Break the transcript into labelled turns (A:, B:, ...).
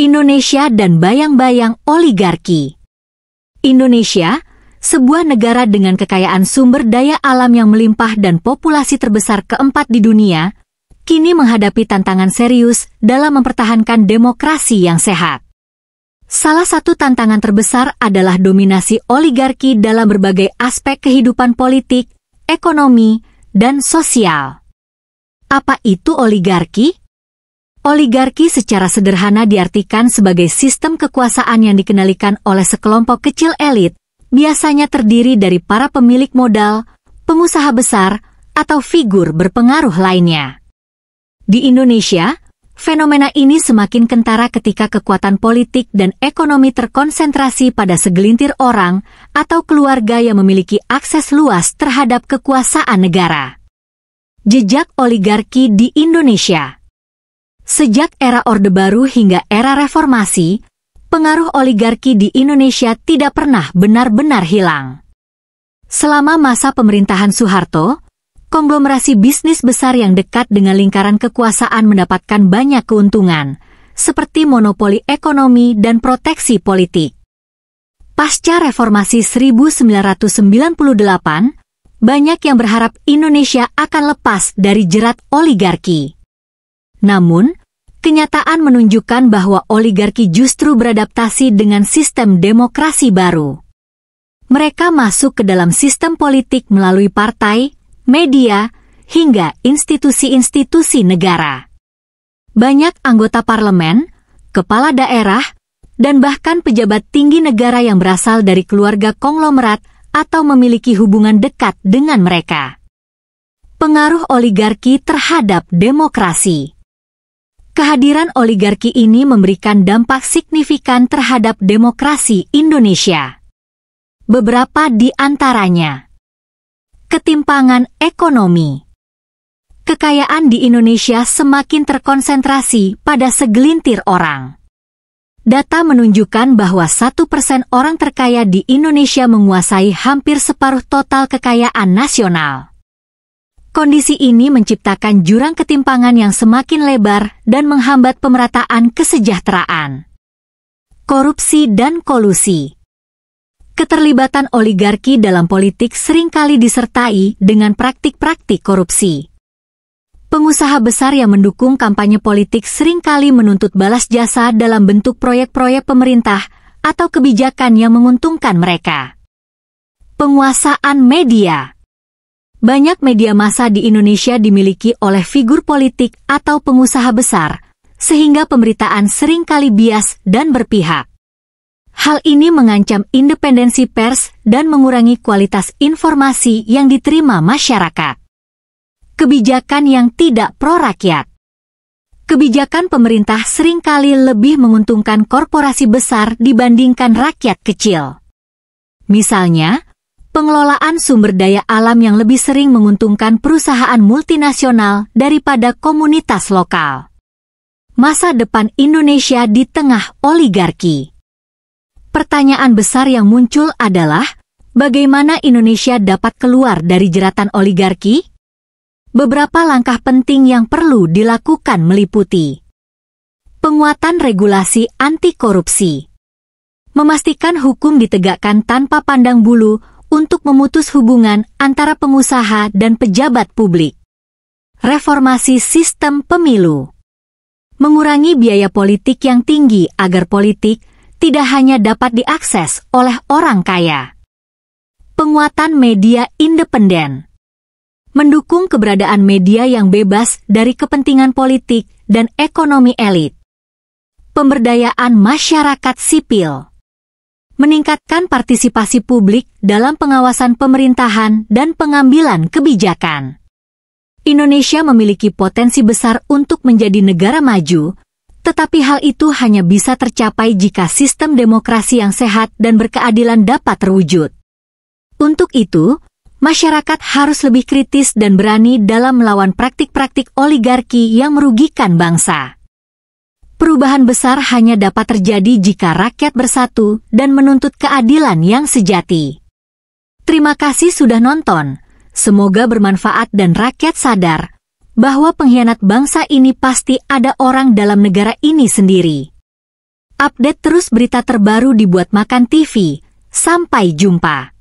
A: Indonesia dan bayang-bayang oligarki. Indonesia, sebuah negara dengan kekayaan sumber daya alam yang melimpah dan populasi terbesar keempat di dunia, kini menghadapi tantangan serius dalam mempertahankan demokrasi yang sehat. Salah satu tantangan terbesar adalah dominasi oligarki dalam berbagai aspek kehidupan politik, ekonomi, dan sosial. Apa itu oligarki? Oligarki secara sederhana diartikan sebagai sistem kekuasaan yang dikendalikan oleh sekelompok kecil elit, biasanya terdiri dari para pemilik modal, pengusaha besar, atau figur berpengaruh lainnya. Di Indonesia, fenomena ini semakin kentara ketika kekuatan politik dan ekonomi terkonsentrasi pada segelintir orang atau keluarga yang memiliki akses luas terhadap kekuasaan negara. Jejak oligarki di Indonesia. Sejak era Orde Baru hingga era Reformasi, pengaruh oligarki di Indonesia tidak pernah benar-benar hilang. Selama masa pemerintahan Soeharto, konglomerasi bisnis besar yang dekat dengan lingkaran kekuasaan mendapatkan banyak keuntungan, seperti monopoli ekonomi dan proteksi politik. Pasca Reformasi 1998, banyak yang berharap Indonesia akan lepas dari jerat oligarki. Namun, kenyataan menunjukkan bahwa oligarki justru beradaptasi dengan sistem demokrasi baru. Mereka masuk ke dalam sistem politik melalui partai, media, hingga institusi-institusi negara. Banyak anggota parlemen, kepala daerah, dan bahkan pejabat tinggi negara yang berasal dari keluarga konglomerat atau memiliki hubungan dekat dengan mereka. Pengaruh oligarki terhadap demokrasi. Kehadiran oligarki ini memberikan dampak signifikan terhadap demokrasi Indonesia. Beberapa di antaranya: ketimpangan ekonomi. Kekayaan di Indonesia semakin terkonsentrasi pada segelintir orang. Data menunjukkan bahwa 1% orang terkaya di Indonesia menguasai hampir separuh total kekayaan nasional. Kondisi ini menciptakan jurang ketimpangan yang semakin lebar dan menghambat pemerataan kesejahteraan. Korupsi dan kolusi. Keterlibatan oligarki dalam politik seringkali disertai dengan praktik-praktik korupsi. Pengusaha besar yang mendukung kampanye politik seringkali menuntut balas jasa dalam bentuk proyek-proyek pemerintah atau kebijakan yang menguntungkan mereka. Penguasaan media. Banyak media massa di Indonesia dimiliki oleh figur politik atau pengusaha besar, sehingga pemberitaan seringkali bias dan berpihak. Hal ini mengancam independensi pers dan mengurangi kualitas informasi yang diterima masyarakat. Kebijakan yang tidak pro-rakyat. Kebijakan pemerintah seringkali lebih menguntungkan korporasi besar dibandingkan rakyat kecil. Misalnya, pengelolaan sumber daya alam yang lebih sering menguntungkan perusahaan multinasional daripada komunitas lokal. Masa depan Indonesia di tengah oligarki. Pertanyaan besar yang muncul adalah, bagaimana Indonesia dapat keluar dari jeratan oligarki? Beberapa langkah penting yang perlu dilakukan meliputi: penguatan regulasi anti korupsi. Memastikan hukum ditegakkan tanpa pandang bulu untuk memutus hubungan antara pengusaha dan pejabat publik. Reformasi sistem pemilu. Mengurangi biaya politik yang tinggi agar politik tidak hanya dapat diakses oleh orang kaya. Penguatan media independen. Mendukung keberadaan media yang bebas dari kepentingan politik dan ekonomi elit. Pemberdayaan masyarakat sipil. Meningkatkan partisipasi publik dalam pengawasan pemerintahan dan pengambilan kebijakan. Indonesia memiliki potensi besar untuk menjadi negara maju, tetapi hal itu hanya bisa tercapai jika sistem demokrasi yang sehat dan berkeadilan dapat terwujud. Untuk itu, masyarakat harus lebih kritis dan berani dalam melawan praktik-praktik oligarki yang merugikan bangsa. Perubahan besar hanya dapat terjadi jika rakyat bersatu dan menuntut keadilan yang sejati. Terima kasih sudah nonton. Semoga bermanfaat dan rakyat sadar bahwa pengkhianat bangsa ini pasti ada orang dalam negara ini sendiri. update terus berita terbaru di Buat Makan TV. Sampai jumpa.